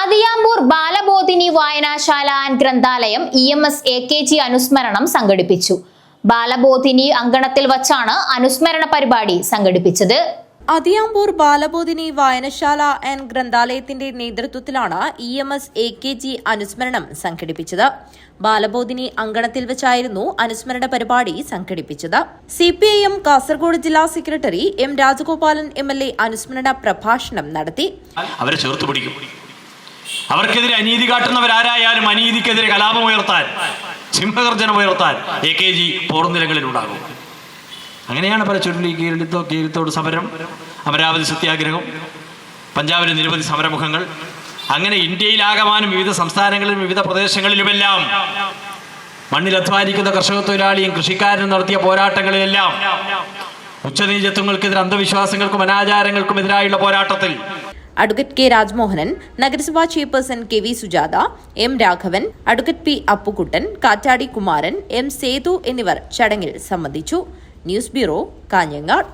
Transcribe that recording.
അതിയാമ്പൂർ ബാലബോധിനി വായനശാല and ഗ്രന്ഥാലയം EMS AKG അനുസ്മരണം സംഘടിപ്പിച്ചു. ബാലബോധിനി അങ്കണത്തിൽ വച്ചാണ് അനുസ്മരണ പരിപാടി സംഘടിപ്പിച്ചത്. അതിയാമ്പൂർ ബാലബോധിനി വായനശാല ആൻഡ് ഗ്രന്ഥാലയത്തിന്റെ നേതൃത്വത്തിലാണ് EMS AKG അനുസ്മരണം സംഘടിപ്പിച്ചത്. ബാലബോധിനി അങ്കണത്തിൽ വെച്ചായിരുന്നു അനുസ്മരണ പരിപാടി സംഘടിപ്പിച്ചത്. CPIM കാസർഗോഡ് ജില്ലാ സെക്രട്ടറി M രാജഗോപാലൻ MLA അനുസ്മരണ പ്രഭാഷണം നടത്തി. അവരെ ചേർത്ത് പിടിക്കും. അവർക്കെതിരെ അനീതി കാട്ടുന്നവരാരായാലും അനീതിക്കെതിരെ കലാപമുയർത്താൻ, സിംഹഗർജനമുയർത്താൻ AKG പോർനിലങ്ങളിലുണ്ടാകും. അങ്ങനെയാണ് പല ചുരുളി കീരിത്തോട് സമരം, അമരാവതി സത്യാഗ്രഹം, പഞ്ചാബിലെ നിരവധി സമരമുഖങ്ങൾ, അങ്ങനെ ഇന്ത്യയിലാകമാനം വിവിധ സംസ്ഥാനങ്ങളിലും വിവിധ പ്രദേശങ്ങളിലുമെല്ലാം മണ്ണിൽ അധ്വാനിക്കുന്ന കർഷക തൊഴിലാളിയും കൃഷിക്കാരനും നടത്തിയ പോരാട്ടങ്ങളിലെല്ലാം ഉച്ചനീചത്വങ്ങൾക്കെതിരെ, അന്ധവിശ്വാസങ്ങൾക്കും അനാചാരങ്ങൾക്കും എതിരായുള്ള പോരാട്ടത്തിൽ അഡ്വക്കേറ്റ് K രാജ്മോഹനൻ, നഗരസഭാ chairperson KV Sujatha, M Raghavan, advocate P Appukuttan, Kattadi Kumaran, M Sethu എന്നിവർ ചടങ്ങിൽ സംബന്ധിച്ചു. News bureau, Kanhangad.